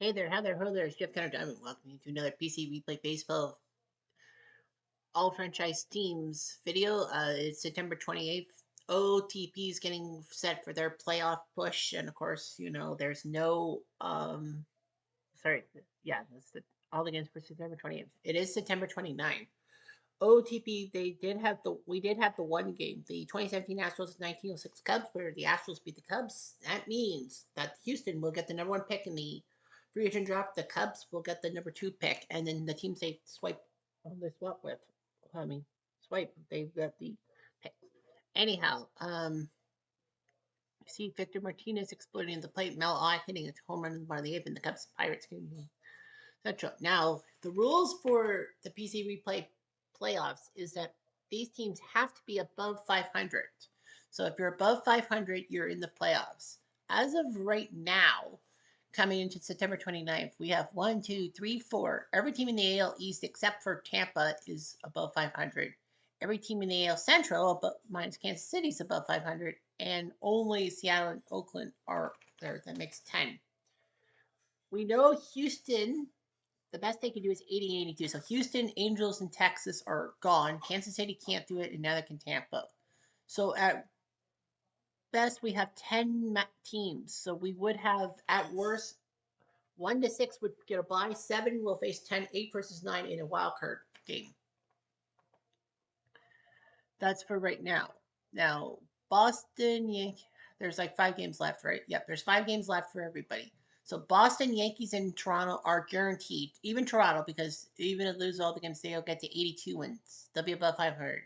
Hey there, how there, ho there, it's Jeff Connor Diamond. Welcome to another PC Replay Baseball All Franchise Teams video. It's September 28th. OTP is getting set for their playoff push, and of course, there's no sorry, yeah, that's all the games for September 28th. It is September 29th. OTP, we did have the one game, the 2017 Astros 1906 Cubs, where the Astros beat the Cubs. That means that Houston will get the number one pick in the free agent draft. The Cubs will get the number two pick, and then the teams they swipe, they swap with, I mean, swipe, they've got the pick. Anyhow, see Victor Martinez exploding the plate, Mel Ott hitting a home run in the bottom of the eighth, and the Cubs Pirates game. Etc. Now, the rules for the PC Replay playoffs is that these teams have to be above 500. So if you're above 500, you're in the playoffs. As of right now, coming into September 29th, we have 1, 2, 3, 4. Every team in the AL East except for Tampa is above 500. Every team in the AL Central, minus Kansas City, is above 500. And only Seattle and Oakland are there. That makes 10. We know Houston, the best they can do is 80-82. So Houston, Angels, and Texas are gone. Kansas City can't do it, and neither can Tampa. So at best, we have 10 teams. So we would have, at worst, 1 to 6 would get a bye. 7 will face 10, 8 versus 9 in a wild card game. That's for right now. Now, Boston, there's like 5 games left, right? Yep, there's 5 games left for everybody. So Boston, Yankees, and Toronto are guaranteed. Even Toronto, because even if they lose all the games, they'll get to 82 wins. They'll be above 500.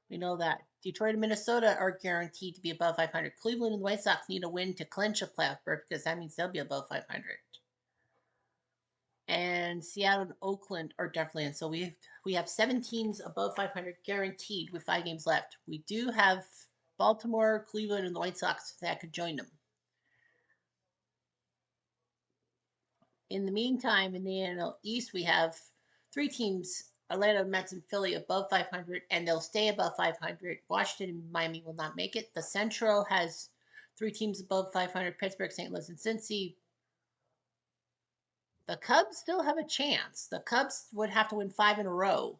We know that. Detroit and Minnesota are guaranteed to be above 500. Cleveland and the White Sox need a win to clinch a playoff berth because that means they'll be above 500. And Seattle and Oakland are definitely in. So we have 7 teams above 500 guaranteed with 5 games left. We do have Baltimore, Cleveland, and the White Sox that could join them. In the meantime, in the NL East, we have 3 teams, Atlanta, Mets, and Philly, above 500, and they'll stay above 500. Washington and Miami will not make it. The Central has 3 teams above 500, Pittsburgh, St. Louis, and Cincy. The Cubs still have a chance. The Cubs would have to win 5 in a row.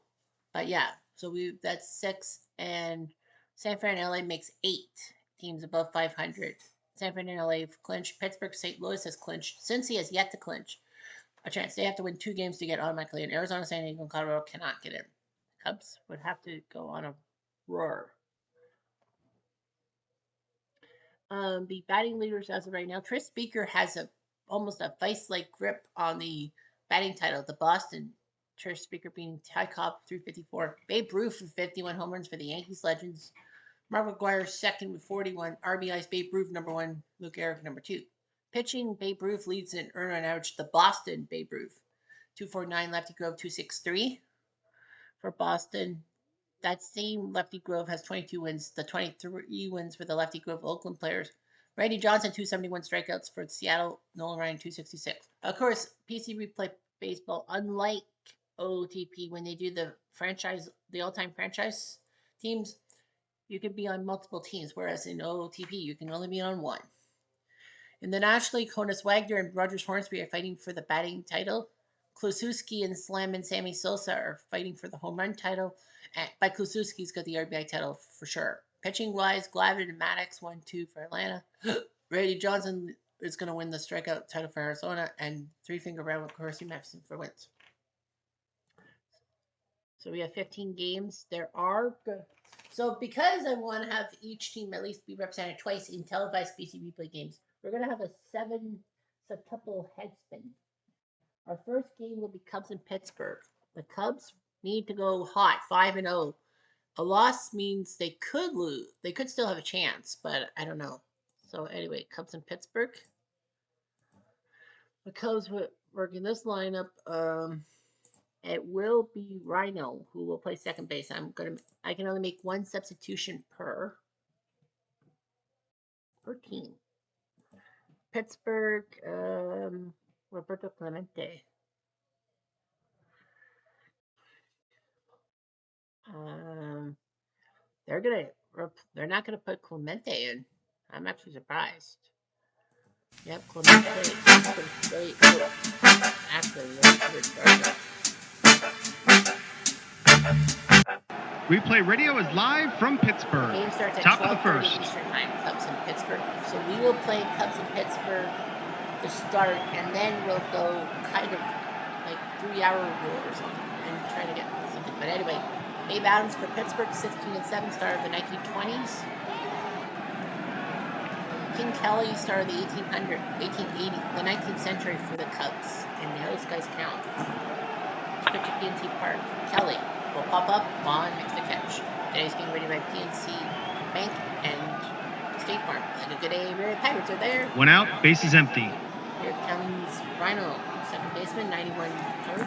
But yeah, so that's 6, and San Fran and LA makes 8 teams above 500. San Fran and LA have clinched. Pittsburgh, St. Louis has clinched. Cincy has yet to clinch a chance. They have to win 2 games to get automatically in. Arizona, San Diego, and Colorado cannot get in. Cubs would have to go on a roar. The batting leaders as of right now, Tris Speaker has almost a vice-like grip on the batting title. The Boston, Tris Speaker being Ty Cobb 354. Babe Ruth with 51 home runs for the Yankees legends. Mark McGwire second with 41 RBIs. Babe Ruth number 1. Luke Gehrig number 2. Pitching, Babe Ruth leads in earned run average. The Boston Babe Ruth 249. Lefty Grove 263 for Boston. That same Lefty Grove has 22 wins. The 23 wins for the Lefty Grove Oakland players. Randy Johnson, 271 strikeouts for Seattle. Nolan Ryan, 266. Of course, PC Replay Baseball, unlike OTP, when they do the all-time franchise teams, you can be on multiple teams, whereas in OTP, you can only be on one. In the National League, Honus Wagner and Rogers Hornsby are fighting for the batting title. Kluszewski and Slam and Sammy Sosa are fighting for the home run title. But Kluszewski's got the RBI title for sure. Pitching wise, Glavine and Maddox 1-2 for Atlanta. Randy Johnson is going to win the strikeout title for Arizona, and 3-finger round with Corsi Matheson for wins. So we have 15 games. So because I want to have each team at least be represented twice in televised PC Replay games, we're going to have a 7-septuple head spin. Our first game will be Cubs in Pittsburgh. The Cubs need to go hot, 5-0. A loss means they could lose. They could still have a chance, but I don't know. So anyway, Cubs in Pittsburgh. The Cubs working this lineup. It will be Rhino who will play second base. I can only make 1 substitution per team. Pittsburgh, Roberto Clemente. They're not gonna put Clemente in. I'm actually surprised. Yep, Clemente Really, oh, actually, really good start. Replay Radio is live from Pittsburgh. The game starts at Top of the 12:30 first. Eastern Time, Cubs in Pittsburgh. So we will play Cubs in Pittsburgh to start, and then we'll go kind of like 3-hour rule or something and try to get something. But anyway, Babe Adams for Pittsburgh, 16-7, star of the 1920s. King Kelly, star of the 1880, the 19th century for the Cubs. And those guys count. Pitch at PNC Park. Kelly will pop up, Vaughn makes the catch. Today's being ready by PNC Bank and State Farm. And a good day, Mary Pirates are there. 1 out, base is empty. Here comes Rhino, second baseman, 91 third.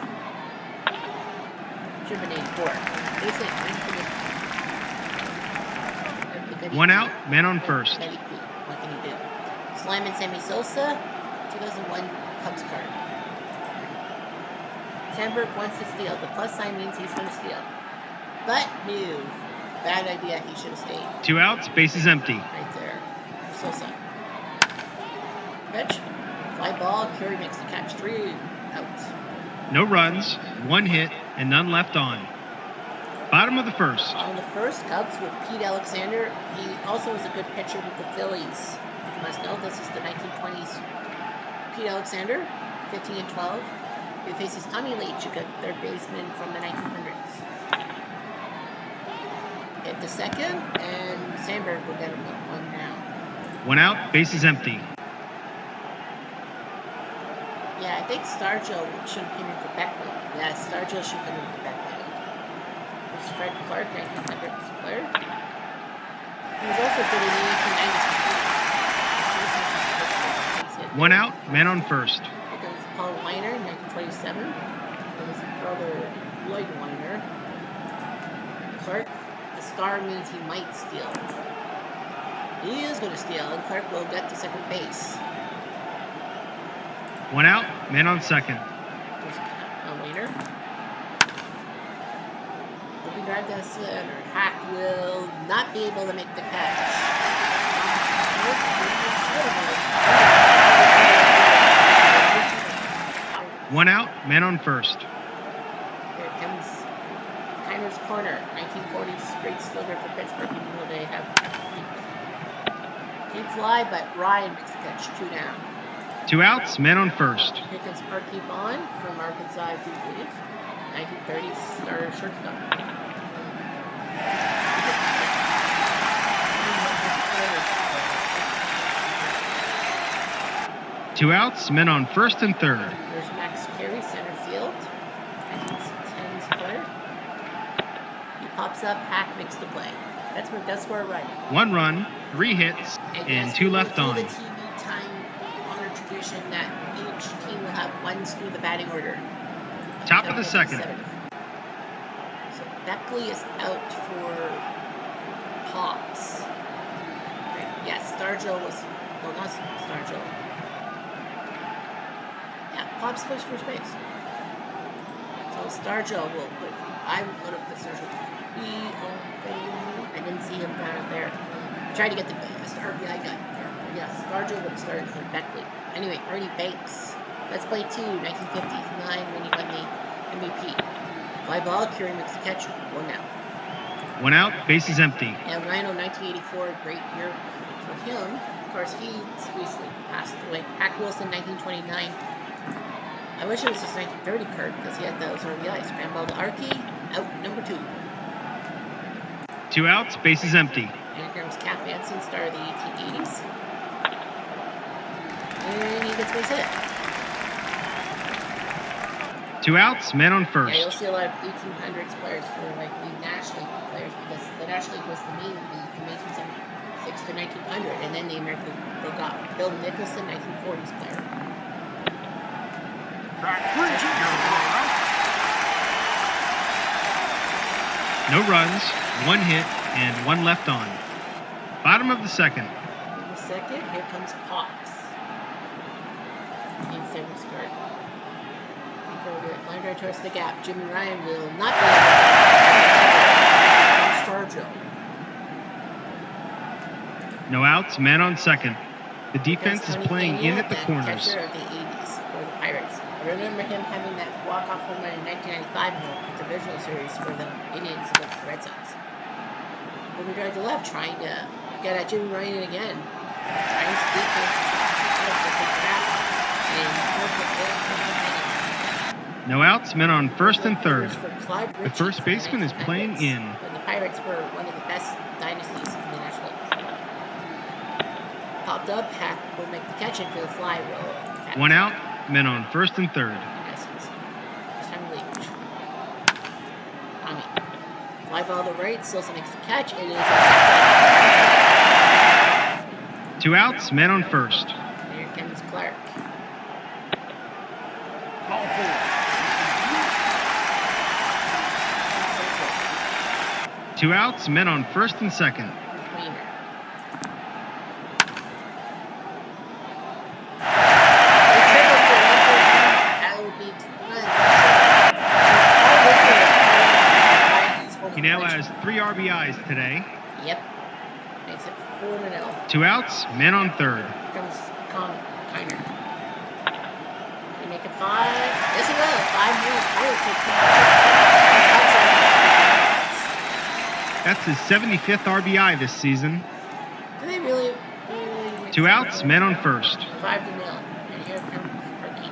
Sherman 84. Base hit, 19. 1 out, man on first. What can he do? Slam and Sammy Sosa, 2001 Cubs card. Sandberg wants to steal. The plus sign means he's going to steal. But no. Bad idea. He should have stayed. 2 outs, base is empty. Right there. Sosa. Pitch. Fly ball. Curry makes the catch. 3 outs. No runs, 1 hit, and none left on. Bottom of the first. On the first, Cubs with Pete Alexander. He also was a good pitcher with the Phillies. You must know this is the 1920s. Pete Alexander, 15-12. He faces Tommy Leach, a good third baseman from the 1900s. Hit the second, and Sandberg will get him up 1 now. 1 out, base is empty. Yeah, I think Stargell should have came in for Beckley. Yeah, Stargell should have come in for Beckley. It's Fred Clark, 1900s player. He was also good in the 1890s. 1 out, man on first. Here comes Paul Weiner, 1927. And his brother, Lloyd Weiner. Clark, the star means he might steal. He is going to steal, and Clark will get to second base. 1 out, man on second. There's Weiner. Looking drive to center. Hack will not be able to make the catch. 1 out, man on first. Here comes Heiner's corner. 1940s great slugger for Pittsburgh, even though they have deep fly, but Ryan makes the catch. 2 down. 2 outs, man on first. Here comes Parky Vaughn from Arkansas, I do believe. 1930s starter shortstop. 2 outs, men on first and third. There's Max Carey, center field. 1910s player. He pops up, Hack makes the play. That's where right. 1 run, 3 hits, and yes, 2 left on. The TV time honored tradition that each team will have one through the batting order. Top of the second. So Beckley is out for Pops. Right. Yes, Stargell was. No, not Stargell. Yeah, Pops pushed first base. So Stargell will put. I would put up the Stargell. I didn't see him down there. Tried to get the best RBI guy. Yes, Stargell would have started for Beckley. Anyway, Ernie Banks. Let's play 2, 1959 when he won the MVP. Fly ball, Curry makes the catch. 1 out. 1 out, base is empty. And Rhino, 1984, great year for him. Of course, he recently passed away. Hack Wilson, 1929. I wish it was his 1930 card because he had those RBIs. Ground ball to Archie, out number 2. 2 outs, base is empty. And here comes Cap Anson, star of the 1880s. And he gets base hit. 2 outs, man on first. Yeah, you'll see a lot of 1800s players for like the National League players because the National League was the main league from 1876 to 1900, and then the American League broke off. Bill Nicholson, 1940s player. No runs, 1 hit, and 1 left on. Bottom of the second. In the second, here comes Pops. In seventh start. Line drive towards the gap. Jimmy Ryan will not be able to Stargell. No outs, man on second. The defense is playing in at the corners. Catcher of the 80s. for the Pirates. I remember him having that walk-off home run in 1995 in the divisional series for the Indians against the Red Sox. Moving drive to left, trying to get at Jimmy Ryan again. Trying to beat him. No outs, men on first and third. The first baseman is playing in. When the Pirates were one of the best dynasties in the National League. Popped up, Hack will make the catch and for the fly roll. One out, men on first and third. First time lead. Tommy. Fly ball to right, Silson makes the catch. It is a 2 outs, men on first. Here comes Clark. 2 outs, men on first and second. He now has 3 RBIs today. Yep. Makes it 4-0. 2 outs, men on third. Here comes Kiner. Can he make it 5? Yes, he will. 5 more. That's his 75th RBI this season. Do they really 2 outs, men on first. 5-0. And here comes Perky.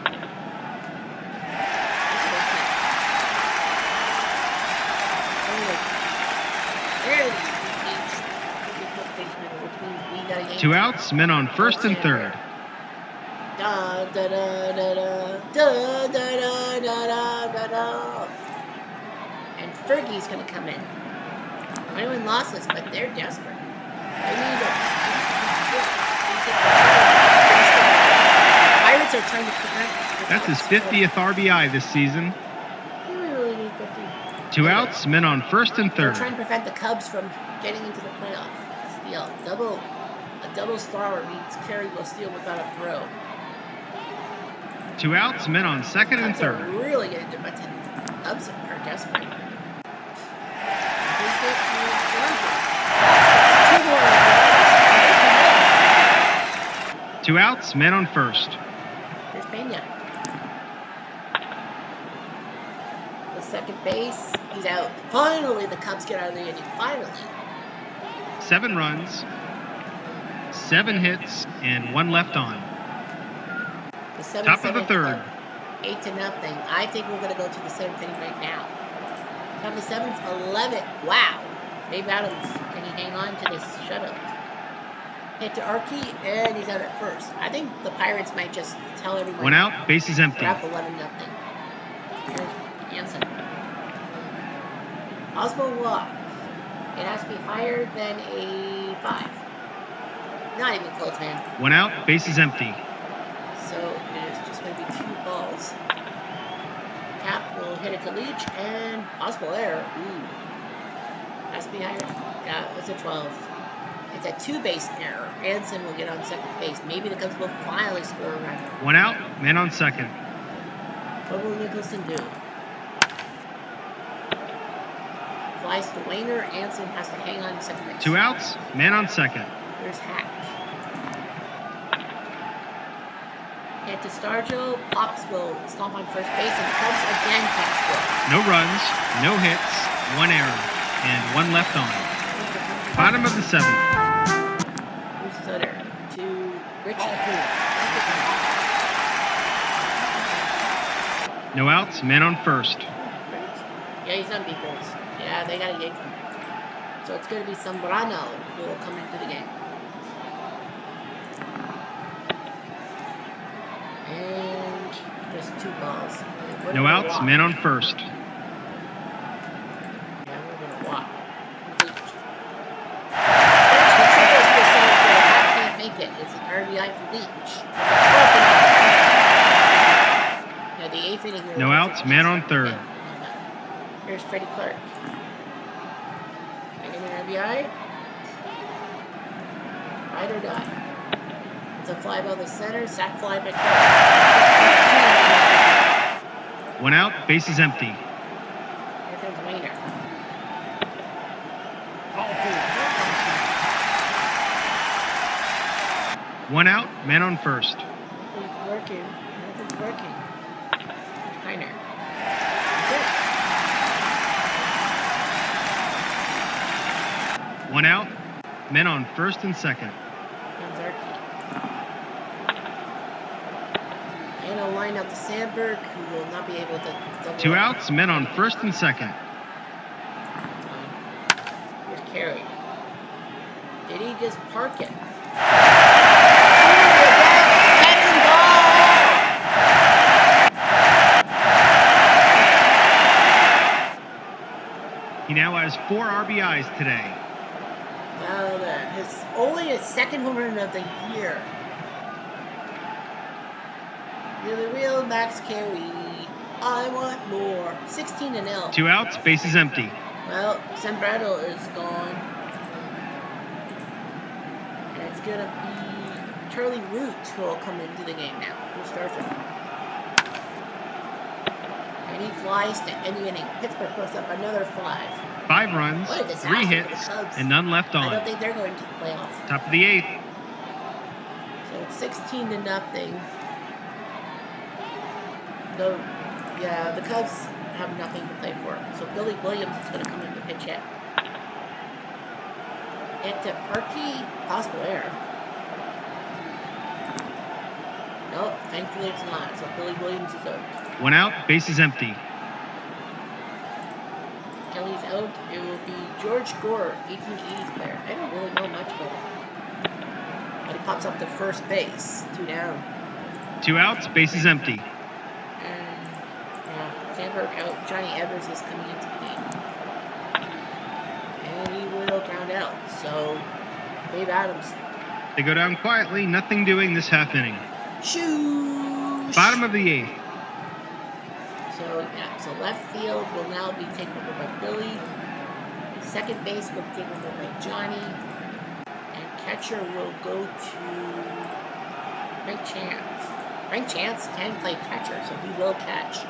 There 2 outs, men on first and third. Da da da da da da da da da da. And Fergie's gonna come in. I know we lost this, but they're desperate. They need Pirates are trying to prevent. That's his 50th RBI this season. We really need 50. 2 outs, men on first and They're third. trying to prevent the Cubs from getting into the playoff. Steal. A double star means Kerry will steal without a throw. 2 outs, men on second and Cubs are third. really getting to, but the Cubs are desperate. 2 outs, men on first. Here's Pena. The second base, he's out. Finally, the Cubs get out of the inning. Finally. 7 runs, 7 hits, and 1 left on. The seventh Top of the inning, third. 8-0. I think we're going to go to the 7th inning right now. Top of the 7th, 11. Wow. Dave Adams, can he hang on to this shutout? Hit to Archie, and he's out at first. I think the Pirates might just tell everyone. 1 out, base is empty. We're up 11-0. Here's Hansen. Oswald walk. It has to be higher than a 5. Not even close, man. 1 out, base is empty. So it is just going to be 2 balls. Cap will hit it to Leach, and Oswald there. Ooh. Has to be higher. Yeah, it's a 12. It's a 2-base error. Hansen will get on second base. Maybe the Cubs will finally score a run. 1 out, man on second. What will Nicholson do? Flies to Wainer. Hansen has to hang on to second base. 2 outs, man on second. There's Hack. Hit to Stargell. Pops will stomp on first base, and the Cubs again can't score. No runs, no hits, 1 error, and 1 left on. Bottom of the 7th. Who's Sutter? To Richie. No outs, man on first. Yeah, he's on defense. Yeah, they got to yank him. So it's going to be Zambrano who will come into the game. And just 2 balls. No outs, man on first. Yeah, we're going to walk. Can't make it. It's an RBI for Leach. Now the 8th inning. No outs, man on third. Here's Freddie Clark. Making an RBI. Ride or die. It's a fly ball to center. Sack fly by Clark. 1 out, base is empty. Here comes Wainer. 1 out, man on first. He's working. It's working. It's Kiner. One out. Men on first and second. Comes Archie. And a line out to Sandberg, who will not be able to double 2 up. outs. Men on first and second. Here's Carey. Did he just park it? Second ball! He now has 4 RBIs today. Well, his only his second home run of the year. You're the real Max Carey. I want more. 16-0. 2 outs. Bases empty. Well, Zambrano is gone. And it's going to be Charlie Root who will come into the game now. Who starts it? And he flies to end the inning. Pittsburgh puts up another 5. 5 runs, What a disaster 3 for the hits, Cubs. and none left I don't on. think they're going to the playoffs. Top of the 8th. So it's 16-0. So, yeah, the Cubs have nothing to play for. So Billy Williams is going to come in to pitch it. Into Archie, possible error. Nope, thankfully it's not. So Billy Williams is out. 1 out. Bases empty. Kelly's out. It will be George Gore, 1880s player. I don't really know much about him. But he pops up to first base. 2 down. 2 outs. Bases empty. And yeah, Sandberg out. Johnny Evers is coming into the game. And he will ground out. So Dave Adams. They go down quietly, nothing doing this half inning. Shoo! Bottom of the 8th. So yeah, so left field will now be taken over by Billy. Second base will be taken over by Johnny. And catcher will go to Frank Chance. Frank Chance can play catcher, so he will catch.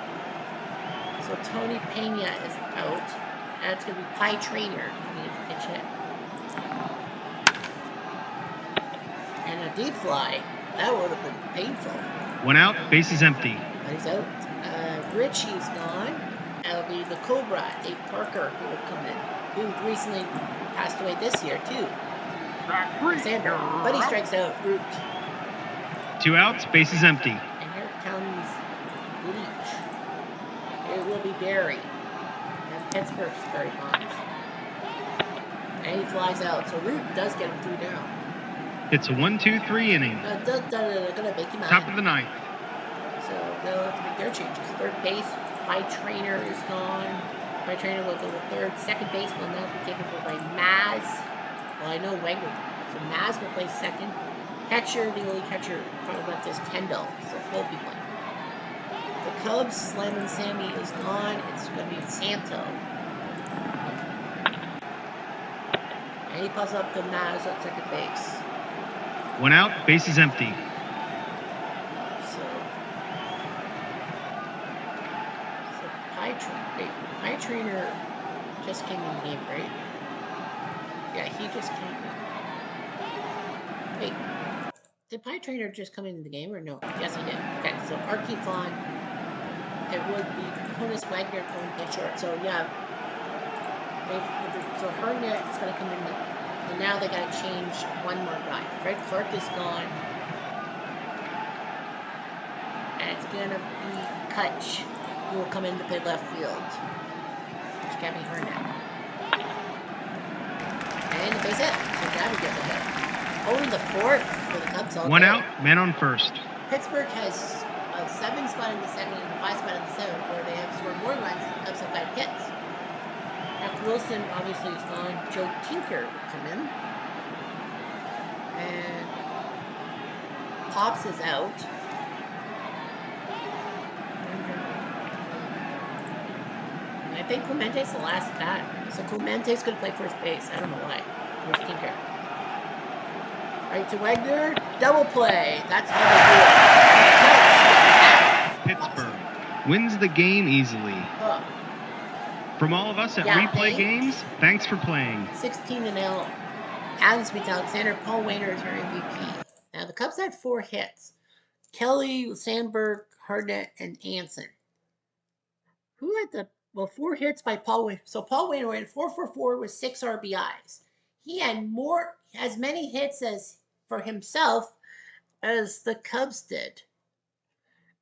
So Tony Pena is out. And it's going to be Pie Trainer coming in to pitch hit. And a deep fly. That would have been painful. 1 out. Bases empty. But he's out. Richie's gone. That'll be the Cobra, Dave Parker, who will come in. Who recently passed away this year, too. Sandberg. But he strikes out Root. 2 outs. Bases empty. And here comes Leach. It will be Barry. And Pittsburgh's Barry Bonds. And he flies out. So Root does get him 2 down. It's a 1-2-3 inning. Gonna make him out. Top of the 9th. So they'll have to make their changes. Third base, Pie Trainer is gone. Pie Trainer will go to third. Second base will now be taken over by Maz. Well, I know Wegner. So Maz will play second. Catcher, the only catcher front left is Kendall. So he'll be playing. The Cubs, Slam and Sammy is gone. It's going to be Santo. And he passes up to Maz at second base. 1 out. Bases empty. Pie Trainer just came in the game, right? Yeah, he just came in. Wait, did Pie Trainer just come into the game or no? Yes, he did. Okay, so Archie Vaughn. It would be Honus Wagner going to play short. So yeah, so Hernia is going to come in. And now they got to change one more guy. Fred Clark is gone, and it's going to be Kutch who will come in to play left field. There's Gabby Hernan. And the base hit. So Gabby gets a hit. Only the 4th for the Cubs all 1 day. out. Man on first. Pittsburgh has a 7 spot in the 2nd and a 5 spot in the 7th, where they have scored more runs than the Cubs have got hits. Zach Wilson obviously is gone. Joe Tinker will come in. And Pops is out. I think Clemente's the last bat. So Clemente's going to play first base. I don't know why. Here's Tinker. Right to Wagner. Double play. That's how they do it. Pittsburgh wins the game easily. Oh, From all of us at Yeah, Replay thanks. Games, thanks for playing. 16-0. Adams beats Alexander. Paul Wainer is her MVP. Now, the Cubs had 4 hits. Kelly, Sandberg, Harnett, and Anson. Who had the 4 hits by Paul Wainwright? So Paul Wainwright 444 with 6 RBIs. He had as many hits as for himself as the Cubs did.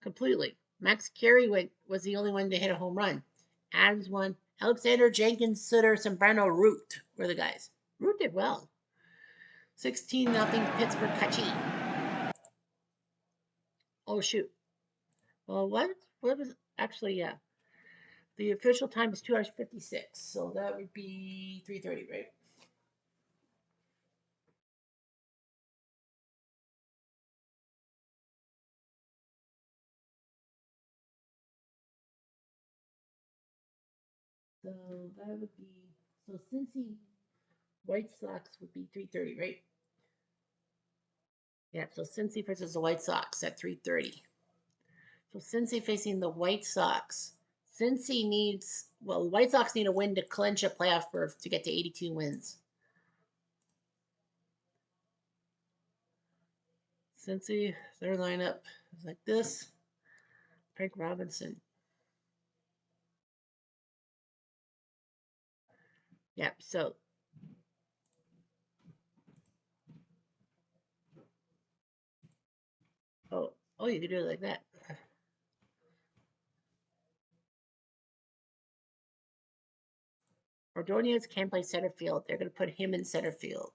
Completely. Max Carey was the only one to hit a home run. Adams won. Alexander, Jenkins, Sutter, Zambrano, Root were the guys. Root did well. 16-0 Pittsburgh Kachi. Oh shoot. Well, what was actually, yeah. The official time is 2 hours 56, so that would be 3:30, right? So that would be, so Cincy White Sox would be 3:30, right? Yeah, so Cincy versus the White Sox at 3:30. So Cincy facing the White Sox. Cincy needs, well, the White Sox need a win to clinch a playoff berth to get to 82 wins. Cincy, their lineup is like this. Craig Robinson. Yep, so oh, you can do it like that. Ordonez can't play center field. They're going to put him in center field.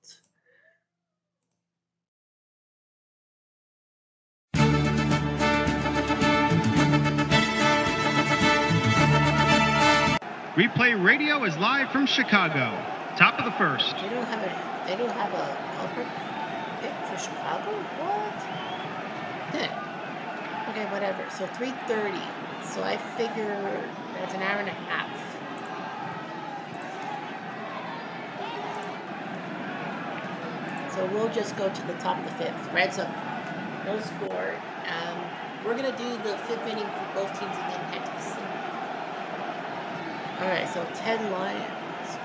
Replay Radio is live from Chicago. Top of the first. They don't have a pick for Chicago? What? Okay, whatever. So 3:30. So I figure that's an hour and a half. So we'll just go to the top of the 5th. Reds up, no score. We're gonna do the 5th inning for both teams and then head to the 6th. All right, so 10 Lions.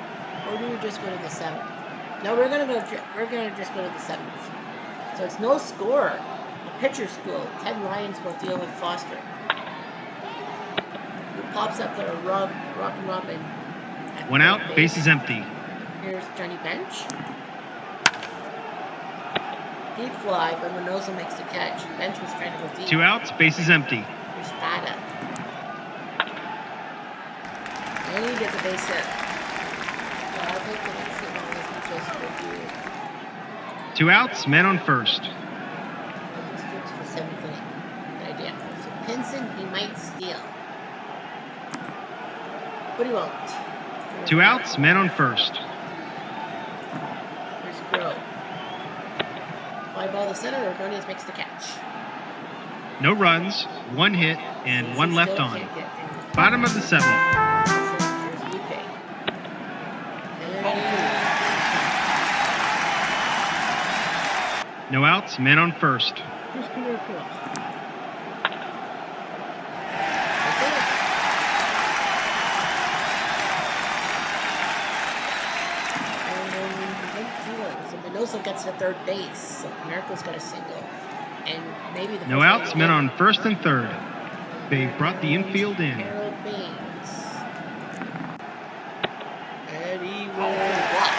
Or do we just go to the 7th? No, we're gonna just go to the 7th. So it's no score. A pitcher school. 10 Lions will deal with Foster. Who pops up there? Rock and Robin. One out, base is empty. Here's Johnny Bench. Deep fly, but Mendoza makes the catch. Bench was trying to go deep. 2 outs, base is empty. Here's Spada. And he gets a base hit. So I'll take the next hit on this because we'll do 2 outs, men on first. let's get to the 7th inning. Good idea. So Pinson, he might steal. But he won't. 2 outs, men on first. Here's Groh. Fly ball to center, Ordonez makes the catch. No runs, 1 hit, and 1 left on. Can't get any. Bottom of the 7th. Here's Luque. No outs, men on first. Here's Peter Quill. So Mendoza gets to third base. So Merkel's got a single. And maybe the No outs, men on first and third. They brought the infield in. Harold Baines. And he will walk.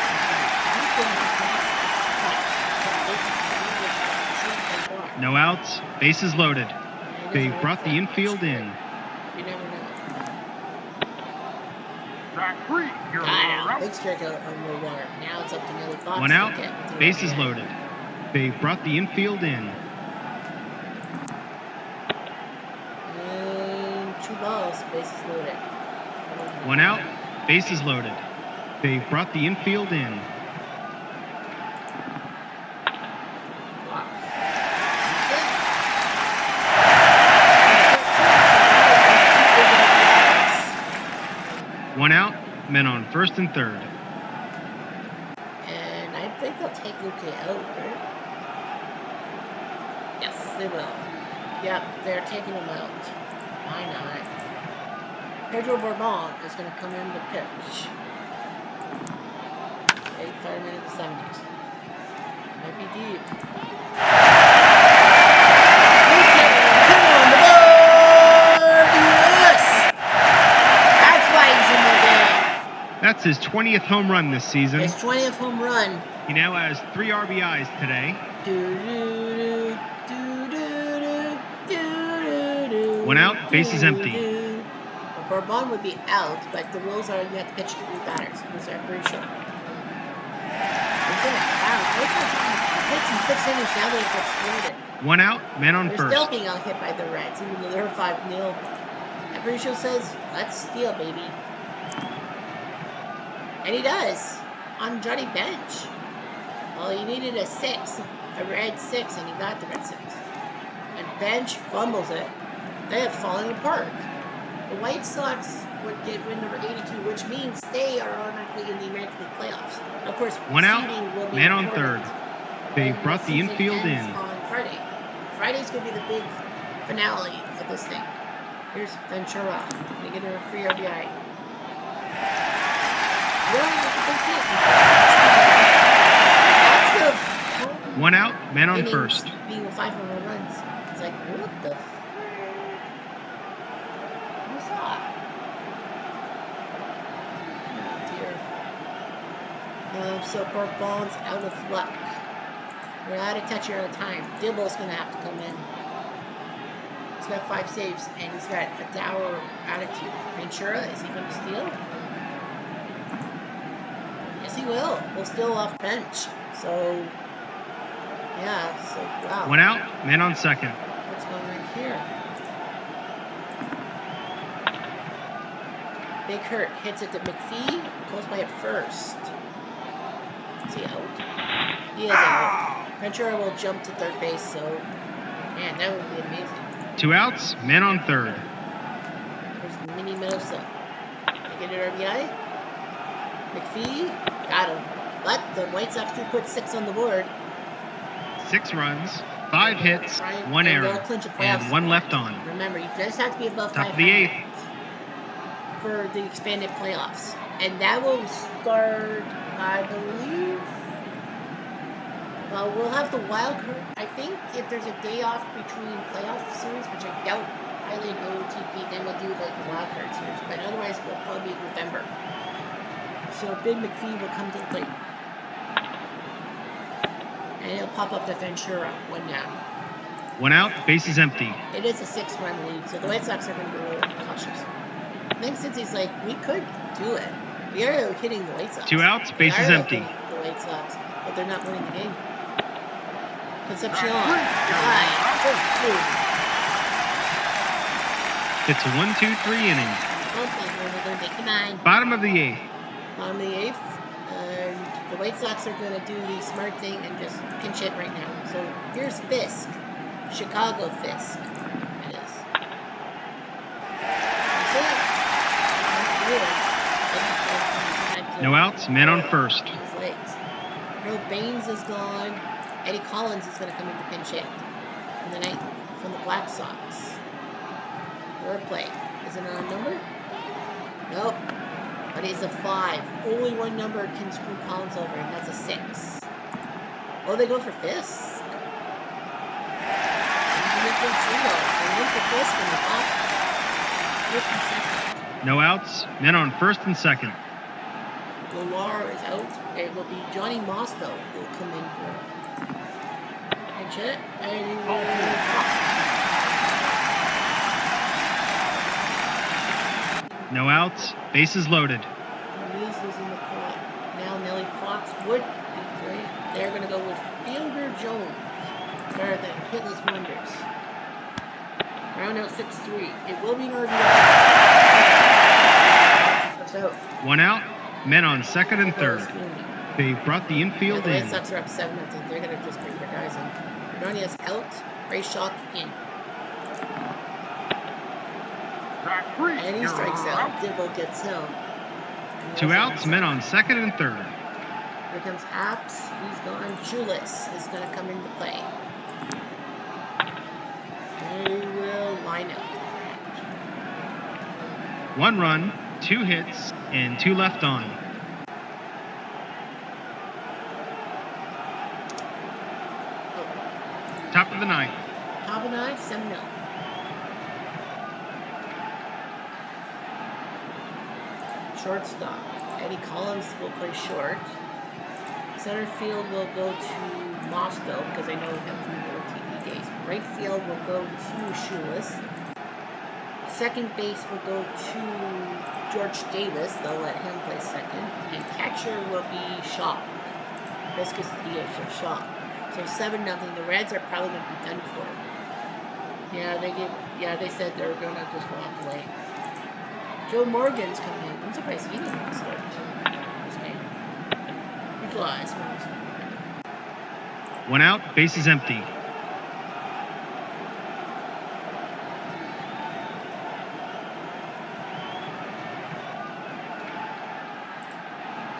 No outs, bases loaded. They brought the infield in. You never know. Track 3, you're Big strike out on the water. Now it's up to Nelly Fox. 1 out, bases loaded. They brought the infield in. And 2 balls, bases loaded. 1 out, bases loaded. They brought the infield in. Wow. 1 out, men on first and third. And I think they'll take Luque out, right? Yes, they will. Yep, they're taking him out. Why not? Pedro Bourbon is going to come in to pitch. 85 minutes, 70s. Might be deep. Luque, come on the ball! his 20th home run this season. His 20th home run. He now has 3 RBIs today. One out, bases empty. Well, Bourbon would be out, but the rules are you have to pitch to 3 batters. Those are pretty sure. Hits in 6 innings now they've exploded. 1 out, man on They're first. still being out hit by the Reds, even though they're 5-0. Aparicio says, let's steal, baby. And he does. On Johnny bench. Well, he needed a 6. A red 6, and he got the red 6. And bench fumbles it. They have fallen apart. The White Sox would get win number 82, which means they are automatically in the American League playoffs. Of course, 1 out, seeding will be man on important. third. They And brought the season infield ends in. on Friday. Friday's going to be the big finale of this thing. Here's Ventura. They get a free RBI. That's 1 out, man on innings first. being with 5 more runs. It's like, what the frick? What's that? Oh dear. So Bourbon's out of luck. We're out of touch, you're out of time. Dibble's going to have to come in. He's got 5 saves, and he's got a dour attitude. Ventura, is he going to steal? Yes, he will. We'll steal off bench. So, yeah, so, wow. 1 out, man on second. What's going on here? Big Hurt hits it to McPhee, goes by at first. Is he out? He is out. Ventura will jump to third base, so, man, that would be amazing. 2 outs, man on third. There's Mini Mendoza. They get an RBI. McPhee, got him. But the White Sox do put 6 on the board. 6 runs, 5 hits, 1 And error, they'll clinch a playoff and 1 spot. left on. Remember, you just have to be above Top of 500 the 8th. for the expanded playoffs. And that will start, I believe. Well, we'll have the wild card. I think if there's a day off between playoff series, which I doubt, highly in OTP, then we'll do like the wild card series. But otherwise, we'll probably be November. So Big McPhee will come to the plate. And he'll pop up to Ventura, 1 down. 1 out, bases empty. It is a 6-run lead, so the White Sox are going to be a little cautious. I think since he's like, we could do it. We are hitting the White Sox. 2 outs, We bases are empty. hitting the White Sox, but they're not winning the game. Concepcion. Aye. It's a 1-2-3 inning. Bottom of the 8th. On the 8th, and the White Sox are going to do the smart thing and just pinch hit right now. So here's Fisk. Chicago Fisk. It is. That's it. No outs, man on first. His legs. No, Baines is gone. Eddie Collins is going to come in to pinch hit in the 9th from the Black Sox. Third play. Is it on a number? Nope. But he's a 5. Only one number can screw Collins over, and that's a 6. Oh, they go for Fisk. No outs, men on first and second. Golar is out. It will be Johnny Mosto who will come in for pinch it, and he will No outs, bases loaded. News is in the pot. Now Nelly Fox would be great. They're going to go with Fielder Jones rather than Hitless Wonders. Round out 6-3. It will be an RBI. That's out. 1 out, men on second and third. They brought the infield The White in. Sox are up 7-0. They're going to just bring their guys in. Hernandez out. Ray Shock in. And he strikes out. Dibble gets him. 2 outs, men on second and third. Here comes Apps. He's gone. Julius is going to come into play. They will line up. 1 run, 2 hits, and 2 left on. Top of the 9th. Top of 9, 7-0. Shortstop. Eddie Collins will play short. Center field will go to Mosto because I know him from the old TV days. Right field will go to Shoeless. Second base will go to George Davis. They'll let him play second. And catcher will be Shaw. Viscus Diaz for Shaw. So 7-0. The Reds are probably going to be done for. They said they were going to just walk away. Joe Morgan's coming in. I'm surprised he didn't start this game. He flies. 1 out, base is empty.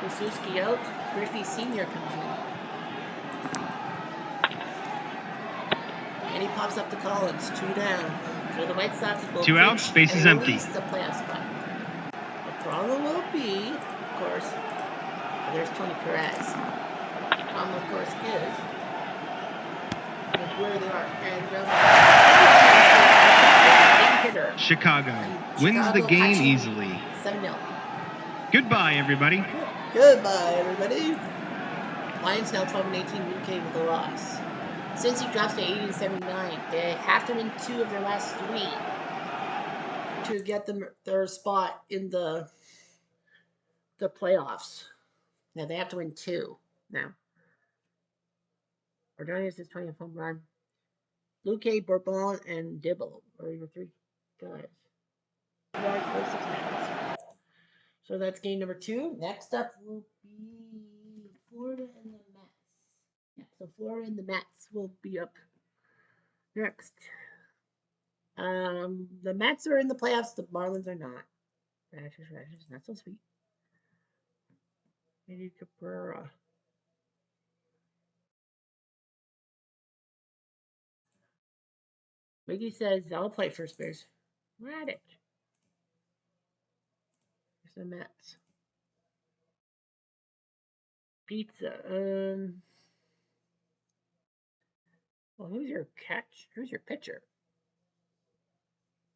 Kosuski out. Griffey Sr. comes in. And he pops up to Collins. 2 down. So the White Sox will 2 outs, base is empty. The playoff spot. The problem will be, of course, there's Tony Perez. The problem, of course, is where they are. And Chicago wins the game easily. 7-0. Goodbye, everybody. Goodbye, everybody. Lions now 12-18. UK with a loss. Since he drops to 80-79, they have to win 2 of their last 3 to get them their spot in the playoffs. Now they have to win 2 now. Ordonez is 20th home run. Luque, Bourbon, and Dibble are your 3 guys. 6 minutes. So that's game number 2. Next up will be Florida and the Mets. Yeah, so Florida and the Mets will be up next. The Mets are in the playoffs. The Marlins are not. Rashes, not so sweet. Eddie Cabrera. Mickey says, I'll play first base. Radic. There's the Mets. Pizza. Well, who's your catch? Who's your pitcher?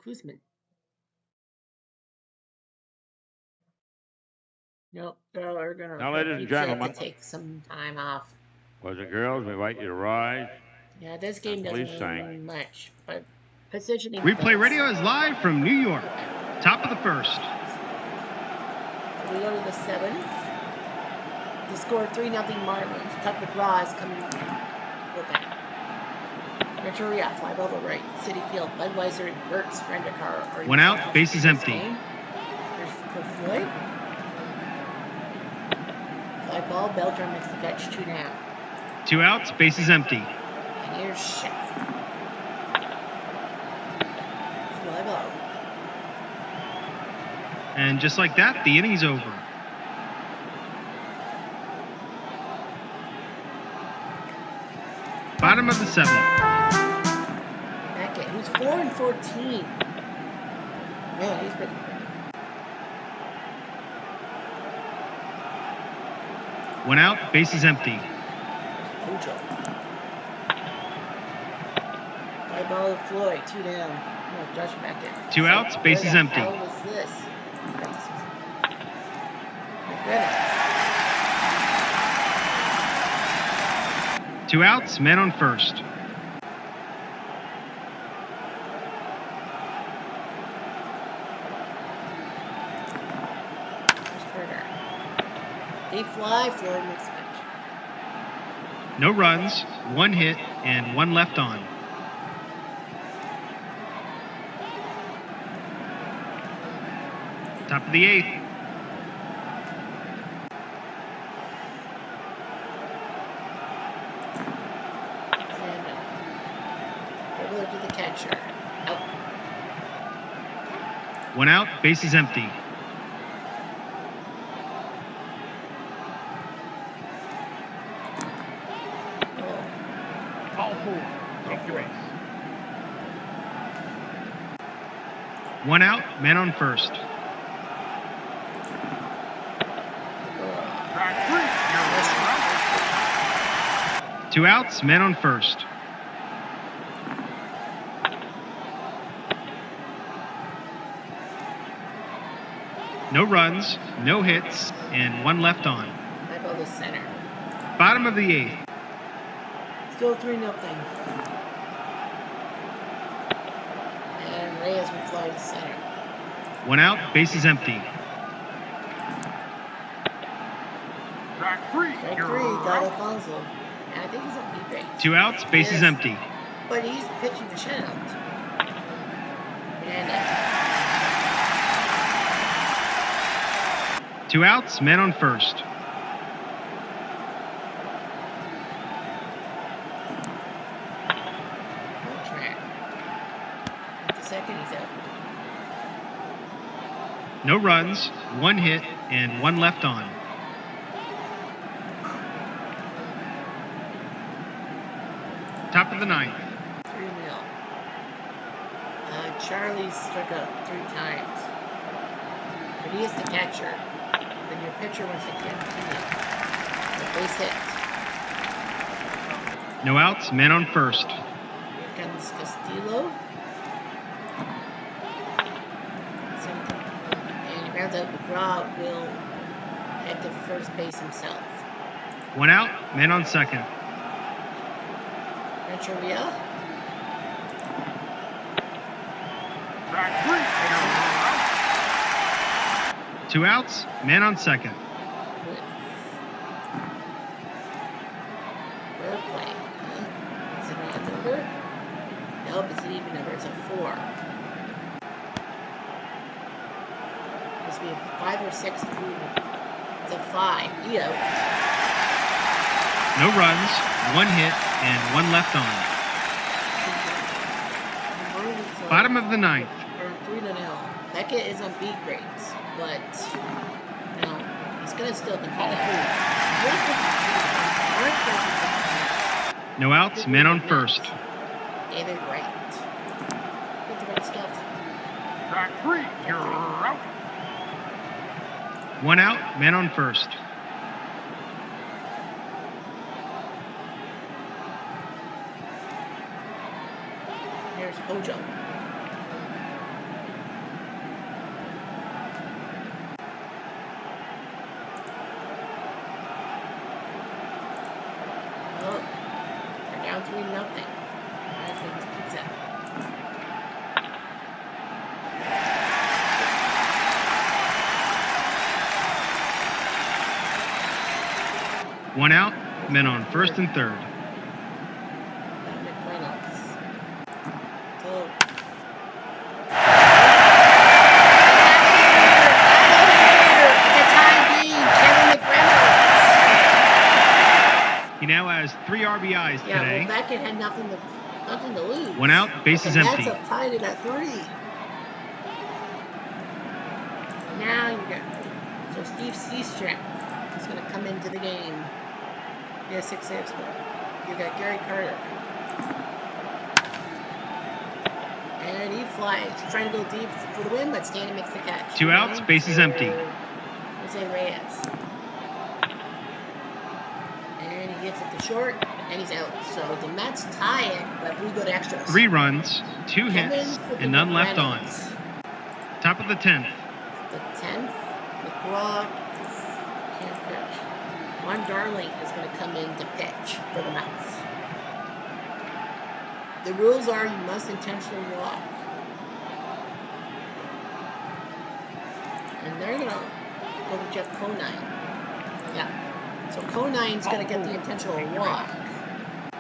Kuzman. Nope, they're gonna. Now, ladies and gentlemen, take some time off. Boys and girls, we invite you to rise. Yeah, this game doesn't mean much, but positioning. Replay Radio is live from New York. Top of the first. We go to the 7th. The score 3-0 Marlins. Tuck McGraw is coming in. Venturia, fly ball to right. City Field, Budweiser and Burt's Rendikar. 1 out, base is empty. There's Floyd. Fly ball, Beltran makes the catch. 2 down. 2 outs, base is empty. And here's Schiff. Fly ball. And just like that, the inning's over. Bottom of the 7th. Beckett, who's 4-14. Man, he's been. One out, base is empty. Ojo. Fly ball to Floyd, 2 down. No, Josh Beckett. 2 outs, base is empty. What the hell was this? McGinnis. 2 outs, men on first. They fly, Floyd makes the catch. No runs, 1 hit, and 1 left on. Top of the 8th. Dribbler to the catcher. Out. 1 out, base is empty. Call 4. Take your race. 1 out, man on first. Track 3. 2 outs, men on first. No runs, no hits, and 1 left on. I go to center. Bottom of the 8th. Still 3-0. And Reyes will fly to center. 1 out, bases empty. Track 3. Strike 3, got Alfonso. And I think he's on B grade. 2 outs, bases Yes. empty. But he's pitching the shutout. And 2 outs, men on first. on track. The second, he's out. No runs, 1 hit, and 1 left on. Top of the 9th. 3-0. Charlie struck out 3 times. But he is the catcher. Then your pitcher wants to continue. The base hit. No outs, men on first. Here comes Castillo. And he rounds out McGraw will head to first base himself. 1 out, men on second. Rancheria. Track 3. 2 outs, men on second. Where play? Is it an odd number? Nope, it's an even number. It's a 4. Must be a 5 or 6 through. It's a 5. Out. No runs, 1 hit, and 1 left on. Bottom of the 9th. Or 3-0. Beckett is on B grades, but he's gonna still compete. No outs, men on first. David Wright. Get the right stuff. Track 3. You're out. 1 out, men on first. Here's Hojo. Oh, they're down 3-0. That's what this pizza. One out, men on first and third. McReynolds. So. He now has 3 RBIs Yeah, today. well, Beckett had nothing to lose. 1 out, bases And empty. That's up tied it at 3. Now you got so Steve Seastrap is going to come into the game. He has 6 hits, but you got Gary Carter. And he flies, trying to go deep for the win, but Stanley makes the catch. 2 outs, bases empty. Jose Reyes. And he gets it to short, and he's out. So the Mets tie it, but we go to extras. 3 runs, 2 hits, and none left on. Top of the 10th. The 10th, McGraw can't pitch. Ron Darling is going to come in to pitch for the Mets. The rules are you must intentionally walk. And they're going to go with Jeff Conine. Yeah. So Conine's going to get the intentional walk.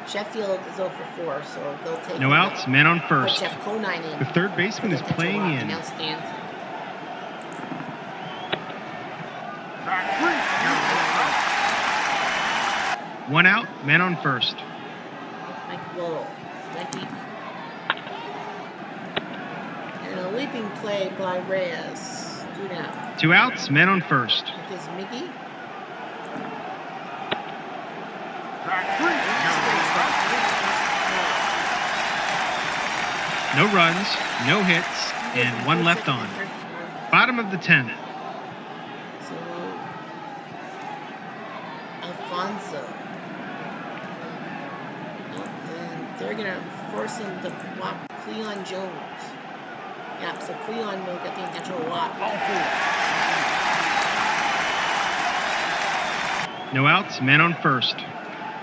Sheffield is 0 for 4, so they'll take No outs, men on put first. Jeff Conine in. The third baseman is Intentional playing walk, in. and now stands. Track 3. You're out. 1 out, men on first. Mike Lowell. Mikey. And a leaping play by Reyes. 2 down. 2 outs, men on first. It is Mickey. Track 3. You're out. No runs, no hits, and 1 left on. Bottom of the 10th. So, Alfonso. And they're going to force him to walk Cleon Jones. Yeah, so Cleon will get the intentional walk. Ball 4. No outs, men on first.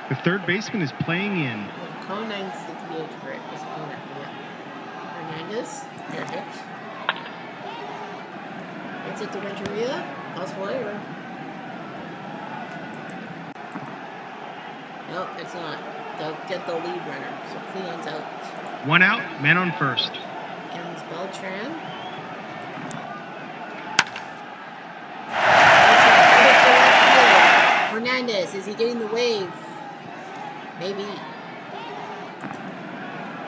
The third baseman is playing in. Conine's the DH for it. It's Conine, yeah. Hernandez, fair hit. It's it to Renteria. Possible error. No, it's not. They'll get the lead runner. So Cleon's out. 1 out, men on first. Ends Beltran. Hernandez, is he getting the wave? Maybe.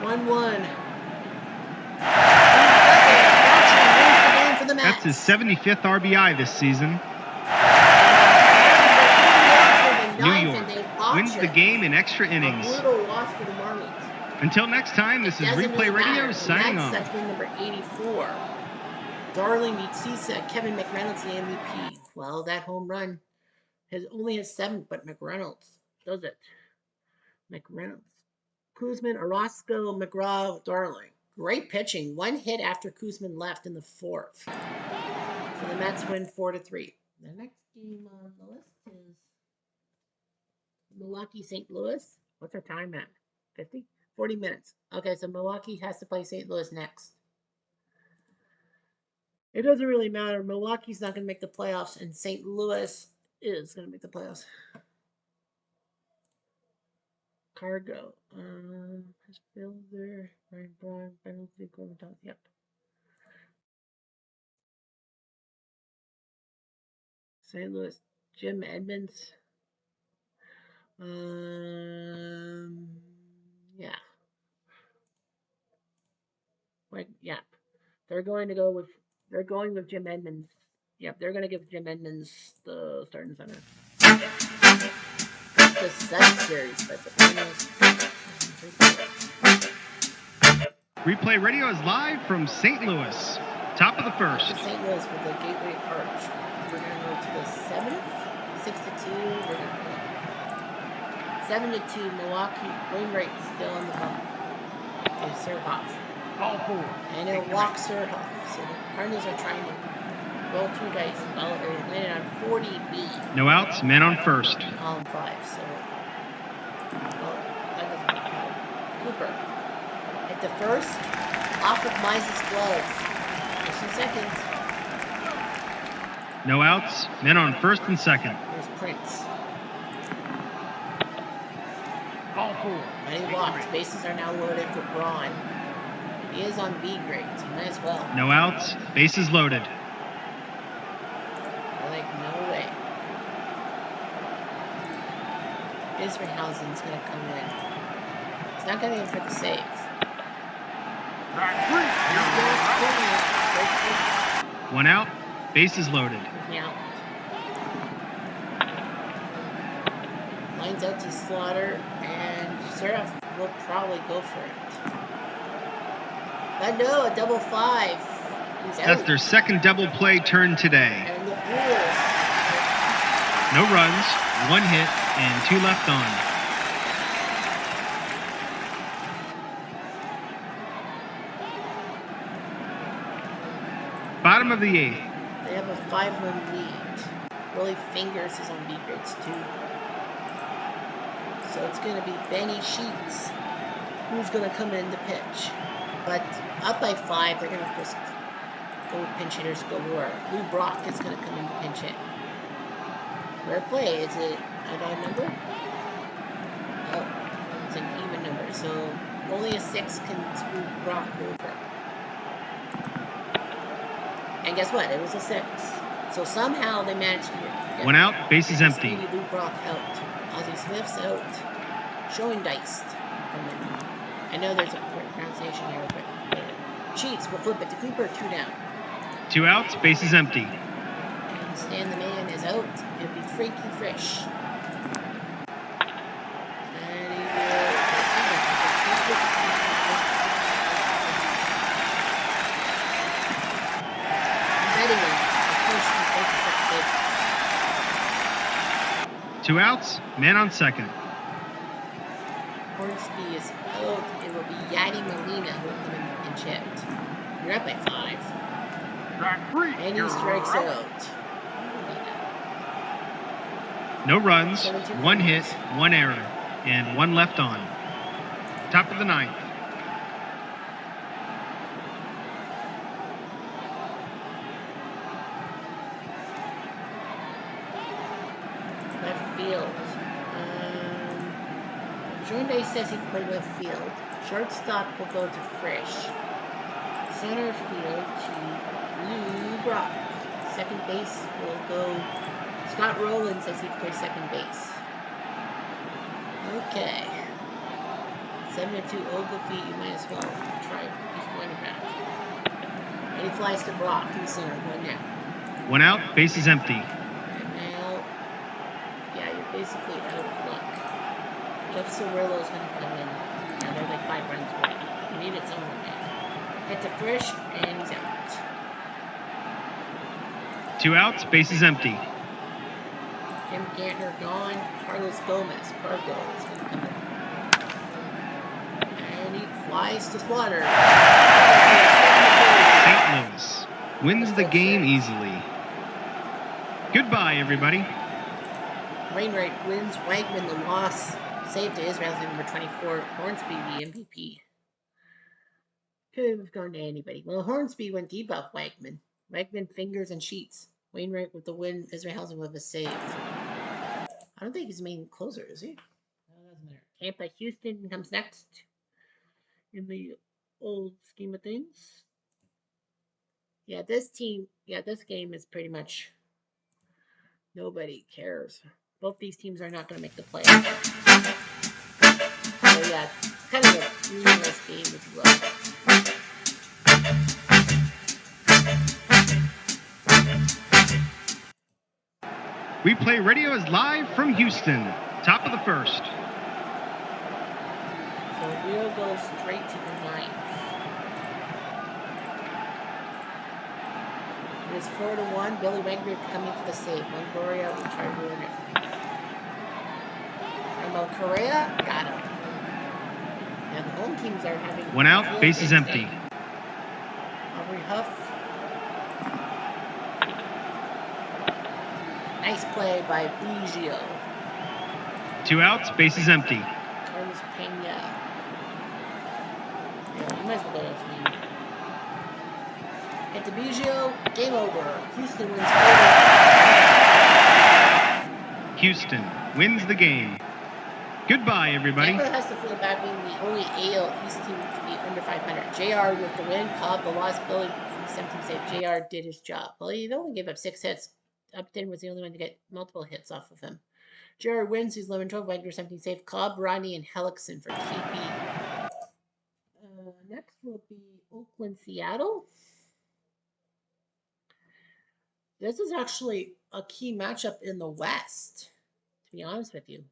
1-1. That's his 75th RBI this season. New York wins the game in extra innings. A brutal loss for the Marlins. Until next time, this is Replay Radio signing off. That's win number 84. Darling beats CISA. Kevin McReynolds, the MVP. Well, that home run only his 7th, but McReynolds does it. McReynolds. Kuzman, Orozco, McGraw, Darling. Great pitching. 1 hit after Kuzman left in the 4th. So the Mets win 4-3. The next game on the list is Milwaukee, St. Louis. What's our time at? 50? 40 minutes. Okay, so Milwaukee has to play St. Louis next. It doesn't really matter. Milwaukee's not going to make the playoffs, and St. Louis is going to make the playoffs. Cargo. Chris Builder, Ryan Braun, penalty, Corbin Thomas. Yep. St. Louis, Jim Edmonds. Yeah. Wait, yeah. They're going with Jim Edmonds. Yep, they're going to give Jim Edmonds the starting center. The set series, but the finals. Replay Radio is live from St. Louis. Top of the first. St. Louis with the Gateway Arch. We're going to go to the 7th. 6-2. We're going to go 7-2. Milwaukee. Wainwright still on the bump. Okay, Surhoff. Ball 4. And it'll walk Surhoff. So the Cardinals are trying to roll 2 dice. Landed on 40B. No outs, men on first. All in 5. So, well, that doesn't count. Cooper. Hit the first. Off of Mize's glove. 2 seconds. No outs, men on first and second. Here's Prince. Ball 4. And he walks. Bases are now loaded for Braun. He is on B grade, so might as well. No outs, bases loaded. Like, no way. Isringhausen's going to come in. He's not going to for the save. Track 3. 1 out, bases loaded. Now. Lines out to Slaughter, and Surhoff will probably go for it. But no, a double 5. He's out. That's their second double play turn today. And the Brewers. No runs, 1 hit, and 2 left on. Bottom of the 8th. They have a 5-run lead. Willie Fingers is on B grades too. So it's going to be Benny Sheets who's going to come in to pitch. But up by 5, they're going to just go with pinch hitters galore. Lou Brock is going to come in to pinch hit. Rare play, is it an odd number? Oh, it's an even number. So only a 6 can screw Brock over. And guess what? It was a 6. So somehow they managed to get 1 out, bases empty. Lou Brock out. Ozzie Smith's out. Showing diced. I know there's a pronunciation here, but Sheets will flip it to Cooper. 2 down. 2 outs, bases empty. And Stan the Man is out. It'll be Frankie Frisch. And he will. 2 outs, man on second. Hornsby is out. It will be Yadi Molina who will come in and chip. You're up by 5. Track 3. And he You're strikes out. out. No runs, 7-2 1 hit, Cardinals. 1 error, and 1 left on. Top of the 9th. Left field. Jordan says he can play left field. Shortstop will go to Frisch. Center field to Lou Brock. Second base will go. Scott Rowland says he can play second base. Okay. 7-2 Ogilvy, you might as well try. He's going back. And he flies to Brock in center. 1 down. 1 out, base is empty. And now, yeah, you're basically out of luck. Jeff Cirillo's going to come in. Now they're like 5 runs away. You needed someone there. Hit to Frisch, and he's out. 2 outs, base is empty. Tim Gantner gone. Carlos Gomez, Cargo, is going to come in. And he flies to Slaughter. St. Louis wins the game easily. Goodbye, everybody. Wainwright wins. Wegman the loss. Save to Israel's number 24. Hornsby the MVP. Could have gone to anybody. Well, Hornsby went debuff Wegman. Wegman fingers and sheets. Wainwright with the win. Israelhausen with a save. I don't think he's main closer, is he? No, it doesn't matter. Tampa Houston comes next in the old scheme of things. Yeah, this game is pretty much nobody cares. Both these teams are not going to make the playoffs. So yeah, kind of a meaningless game if you will. We Play Radio is live from Houston. Top of the 1st. So Rio goes straight to the 9th. It is 4-1. Billy Wegner coming for the save. Longoria will try to ruin it. Ramon Correa got him. Now the home teams are having 1 out, base is empty. Aubrey Huff. Nice play by Biggio. 2 outs, base is empty. Carlos Pena. Yeah, you might as well go to Sweden. Hit to Biggio. Game over. Houston wins. Houston wins the game. Goodbye, everybody. Tampa has to feel bad being the only AL East team to be under 500. JR with the win. Cobb the loss. Billy from 17 save. JR did his job. Well, he only gave up 6 hits. Upton was the only one to get multiple hits off of him. JR wins. He's 11-12. Wagner 17 save. Cobb, Rodney, and Hellickson for KP. Next will be Oakland, Seattle. This is actually a key matchup in the West, to be honest with you.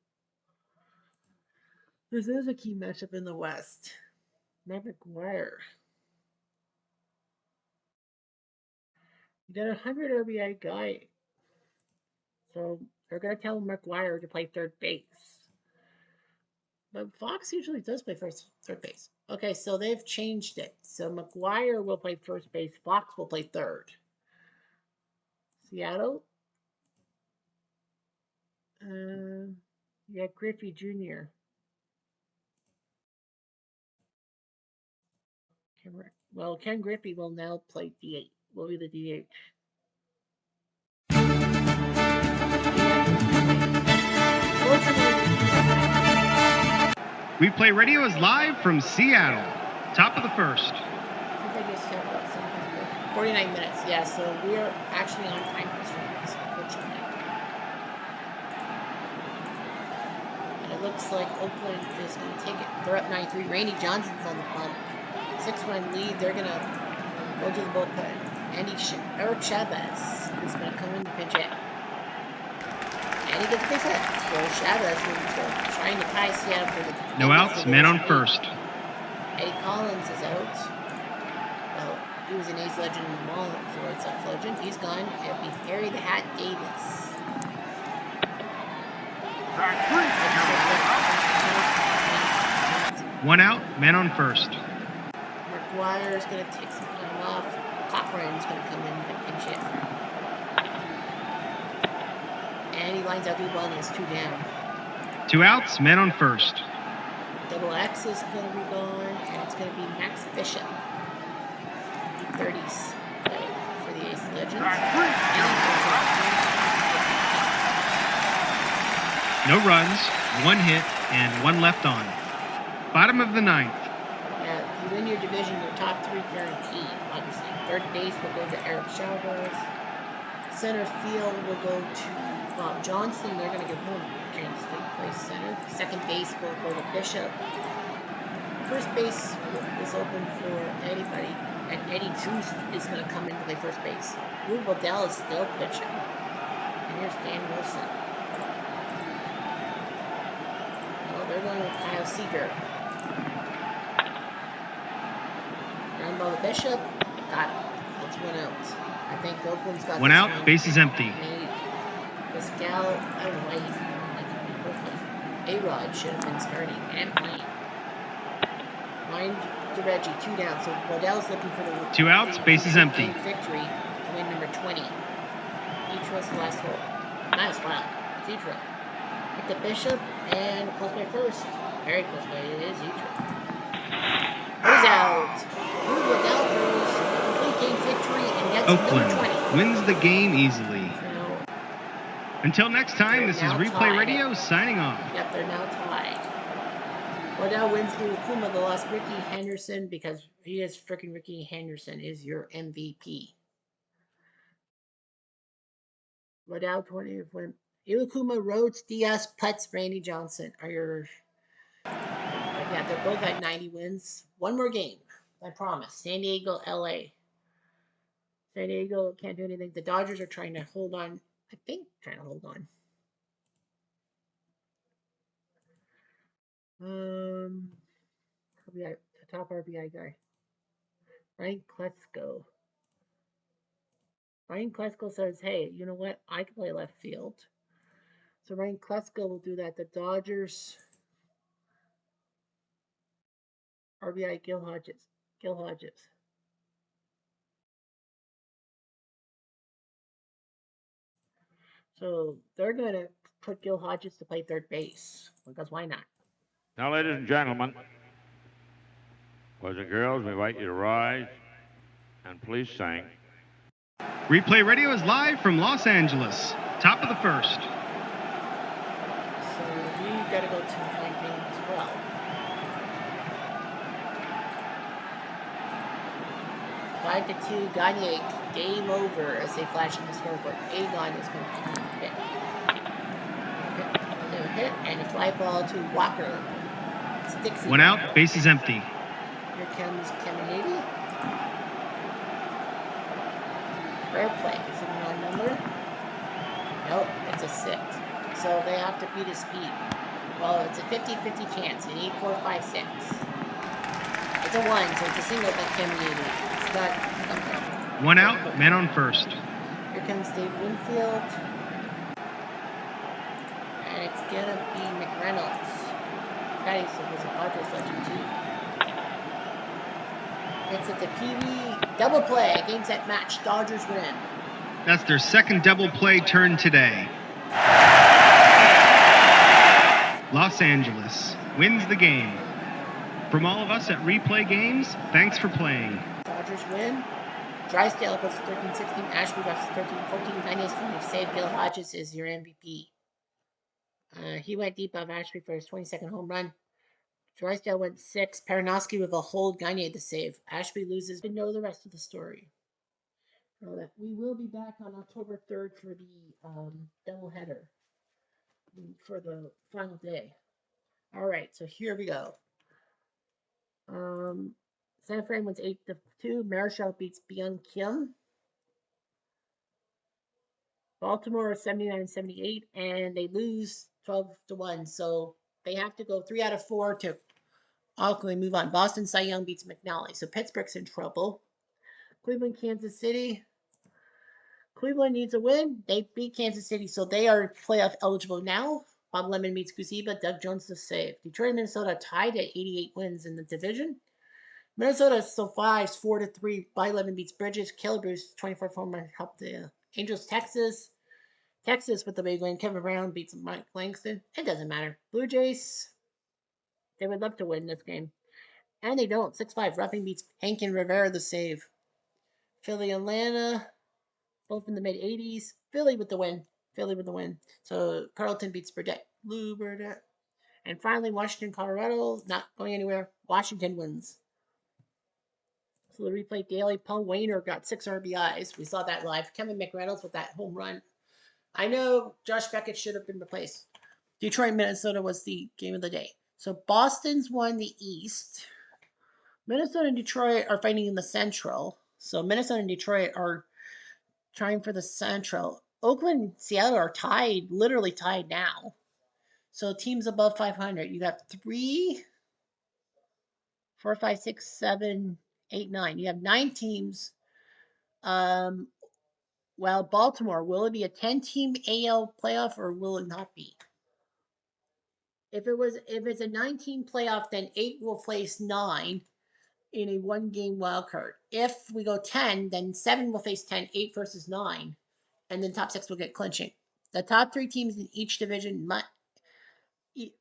This is a key matchup in the West. Matt McGuire. You got a 100 RBI guy. So they're going to tell McGuire to play third base. But Fox usually does play third base. Okay, so they've changed it. So McGuire will play first base. Fox will play third. Seattle. Yeah, Griffey Jr. Well, Ken Griffey will now play DH. Will be the DH. We Play Radio is live from Seattle. Top of the 1st. I think I just have about something. 49 minutes, yeah, so we're actually on time constraints, unfortunately. And it looks like Oakland is going to take it. They're up 9-3. Randy Johnson's on the pump. 6-run lead. They're going to go to the bullpen. Eric Chavez is going to come in to pinch hit. And he gets this hit. So Chavez is trying to tie Seattle for the... No outs, man on first. Eddie Collins is out. Well, he was an A's legend in the Mall, so it's a legend. He's gone. It'll be Harry the Hat Davis. Track 3. 1 out, man on first. McGuire is going to take some time Efraim's going to come in and pinch hit. And he lines out D1 and has 2 down. 2 outs, men on first. Double X is going to be gone, and it's going to be Max Bishop. 30s for the Ace Legends. No runs, 1 hit, and 1 left on. Bottom of the 9th. Now, if you win your division, your top 3 guaranteed, obviously. Third base will go to Eric Chavez. Center field will go to Bob Johnson. They're going to give him a chance to play center. Second base will go to Bishop. First base is open for anybody. And Eddie Truth is going to come in to play first base. Lou Waddell is still pitching. And here's Dan Wilson. Well, they're going with Kyle Seager. Ground ball to Bishop. Got it. That's 1 out. I think Oakland's got 1 out, base is empty. Pascal, I don't know why he's like A-Rod should have been starting. And Payne. Mind to Reggie, 2 down. So Waddell's looking for the 2 outs, base is empty. Victory to win number 20. Etro's the last hole. Nice, wow. It's Etro. Hit the Bishop and close by first. Very close by. It is Etro. Who's out? Lou Waddell throws a complete game victory and gets number 20. Oakland wins the game easily. So, Until next time, this is now Replay tied. Radio signing off. Yep, they're now tied. Waddell wins through Kuma. They lost Ricky Henderson because he is freaking Ricky Henderson is your MVP. Waddell 20 win. Iwakuma, Rhodes, Diaz, Putz, Randy Johnson are your. Yeah, they're both at 90 wins. One more game, I promise. San Diego, LA. San Diego can't do anything. The Dodgers are trying to hold on. I think trying to hold on. RBI, the top RBI guy. Ryan Klesko. Ryan Klesko says, hey, you know what? I can play left field. So Ryan Klesko will do that. The Dodgers. RBI Gil Hodges. Gil Hodges. So they're going to put Gil Hodges to play third base. Because why not? Now, ladies and gentlemen, boys and girls, we invite you to rise and please sing. Replay Radio is live from Los Angeles. Top of the first. So you got to go to my game as well. Five to 2, Gagne, game over as they flash in the scoreboard. Agon is going to hit. Hit and a fly ball to Walker. Sticks 1 out, base is empty. Here comes Caminiti. Fair play. Is it a non-number? Nope, it's a 6. So they have to beat his speed. Well, it's a 50-50 chance. You need 4, 5, 6. It's a 1, so it's a single by Caminiti. It's not okay. 1 out, man on first. Here comes Dave Winfield. And it's gonna be McReynolds. Guys, it was a Padres legend too. It's at the PV double play. Game set match. Dodgers win. That's their second double play turn today. Los Angeles wins the game. From all of us at Replay Games, thanks for playing. Dodgers win. Drysdale goes to 13-16. Ashby goes to 13-14. Gainey's going to save. Gil Hodges is your MVP. He went deep of Ashby for his 22nd home run. Drysdale went 6. Perinoski with a hold. Gagne to save. Ashby loses. We know the rest of the story. So that we will be back on October 3rd for the doubleheader for the final day. All right, so here we go. San Fran wins 8-2. Marichal beats Byung Kim. Baltimore 79-78, and they lose 12-1. So they have to go 3 out of 4 to ultimately move on. Boston Cy Young beats McNally. So Pittsburgh's in trouble. Cleveland, Kansas City. Cleveland needs a win. They beat Kansas City, so they are playoff eligible now. Bob Lemon meets Guziba. Doug Jones to save. Detroit and Minnesota tied at 88 wins in the division. Minnesota so far is 4-3. By 11 beats Bridges. Killebrews 24 former helped the Angels. Texas with the big win. Kevin Brown beats Mike Langston. It doesn't matter. Blue Jays, they would love to win this game. And they don't. 6-5. Roughing beats Hank and Rivera the save. Philly, Atlanta, both in the mid 80s. Philly with the win. Philly with the win. So Carlton beats Burdette. Lou Burdette. And finally, Washington, Colorado, not going anywhere. Washington wins. So the replay daily. Paul Wainer got 6 RBIs. We saw that live. Kevin McReynolds with that home run. I know Josh Beckett should have been replaced. Detroit, Minnesota was the game of the day. So Boston's won the East. Minnesota and Detroit are fighting in the Central. So Minnesota and Detroit are trying for the Central. Oakland and Seattle are tied, literally tied now. So teams above 500. You have 3, 4, 5, 6, 7, 8, 9. You have 9 teams. Well, Baltimore, will it be a 10-team AL playoff or will it not be? If it's a 19 playoff, then 8 will face 9 in a 1-game wild card. If we go 10, then 7 will face 10, 8 versus 9, and then top 6 will get clinching. The top 3 teams in each division might,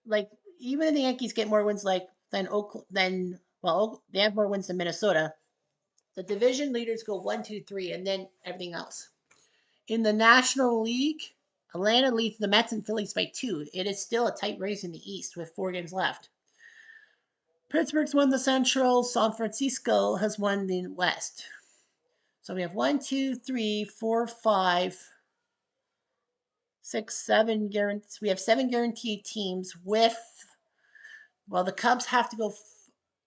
like, even if the Yankees get more wins they have more wins than Minnesota. The division leaders go 1, 2, 3, and then everything else. In the National League, Atlanta leads the Mets and Phillies by 2. It is still a tight race in the East with 4 games left. Pittsburgh's won the Central. San Francisco has won the West. So we have 1, 2, 3, 4, 5, 6, 7 guaranteed. We have 7 guaranteed teams with. Well, the Cubs have to go.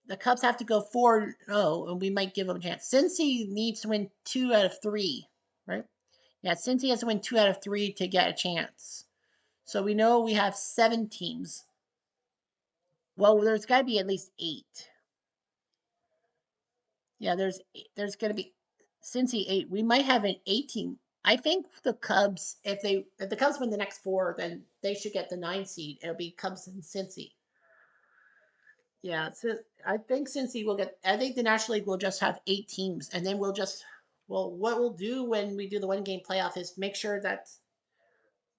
The Cubs have to go 4-0, and we might give them a chance. Cincy needs to win 2 out of 3, right? Yeah, Cincy has to win 2 out of 3 to get a chance. So we know we have 7 teams. Well, there's got to be at least 8. Yeah, there's going to be Cincy 8. We might have an 8 team. I think the Cubs, if the Cubs win the next 4, then they should get the 9 seed. It'll be Cubs and Cincy. Yeah, so I think Cincy will get. I think the National League will just have 8 teams, and then we'll just. Well, what we'll do when we do the 1-game playoff is make sure that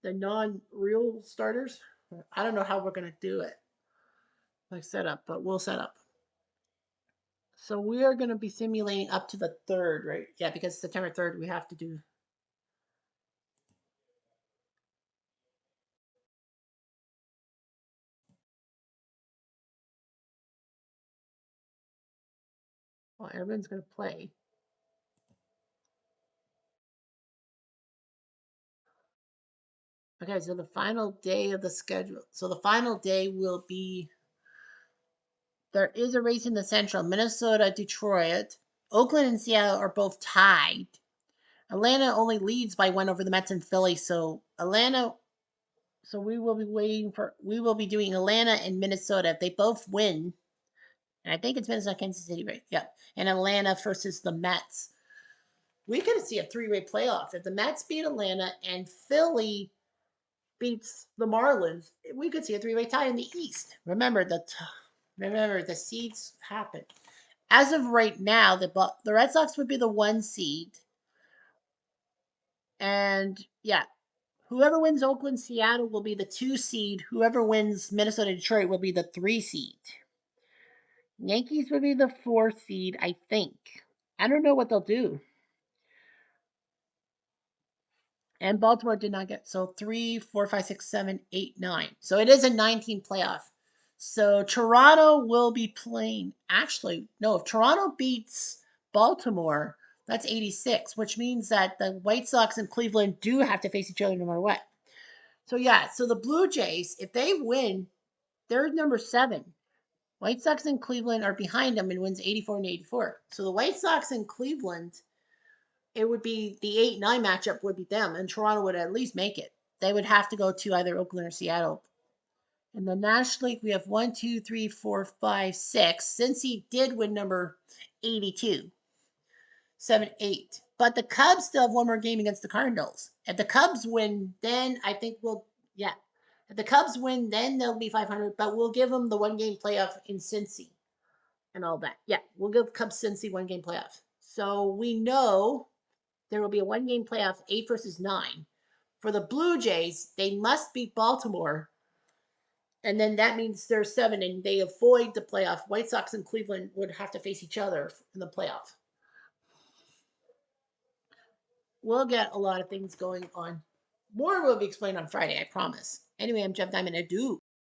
the non-real starters. I don't know how we're gonna do it, like setup, but we'll set up. So we are gonna be simulating up to the 3rd, right? Yeah, because September 3rd we have to do. Well, everyone's gonna play. Okay, so the final day of the schedule. So the final day will be. There is a race in the Central. Minnesota, Detroit, Oakland, and Seattle are both tied. Atlanta only leads by 1 over the Mets and Philly. So Atlanta. So we will be waiting for. We will be doing Atlanta and Minnesota. If they both win, and I think it's Minnesota, Kansas City, right? Yeah, and Atlanta versus the Mets. We could see a 3-way playoff if the Mets beat Atlanta and Philly beats the Marlins. We could see a 3-way tie in the East. Remember the seeds happen. As of right now, the Red Sox would be the 1 seed, and yeah, whoever wins Oakland, Seattle will be the 2 seed. Whoever wins Minnesota, Detroit will be the 3 seed. Yankees would be the 4 seed, I think. I don't know what they'll do. And Baltimore did not get. So 3, 4, 5, 6, 7, 8, 9. So it is a 19 playoff. So Toronto will be playing. Actually, no, if Toronto beats Baltimore, that's 86, which means that the White Sox and Cleveland do have to face each other no matter what. So yeah, so the Blue Jays, if they win, they're number 7. White Sox and Cleveland are behind them and wins 84 and 84. So the White Sox and Cleveland, it would be the 8-9 matchup would be them, and Toronto would at least make it. They would have to go to either Oakland or Seattle. In the National League, we have 1, 2, 3, 4, 5, 6. Since he did win number 82, 7, 8. But the Cubs still have 1 more game against the Cardinals. If the Cubs win, then I think yeah. If the Cubs win, then they'll be 500, but we'll give them the 1-game playoff in Cincy. and all that. Yeah, we'll give Cubs Cincy 1 game playoff. So we know there will be a 1 game playoff, 8 versus 9. For the Blue Jays, they must beat Baltimore, and then that means there's 7, and they avoid the playoff. White Sox and Cleveland would have to face each other in the playoff. We'll get a lot of things going on. More will be explained on Friday, I promise. Anyway, I'm Jeff Diamond. Adieu.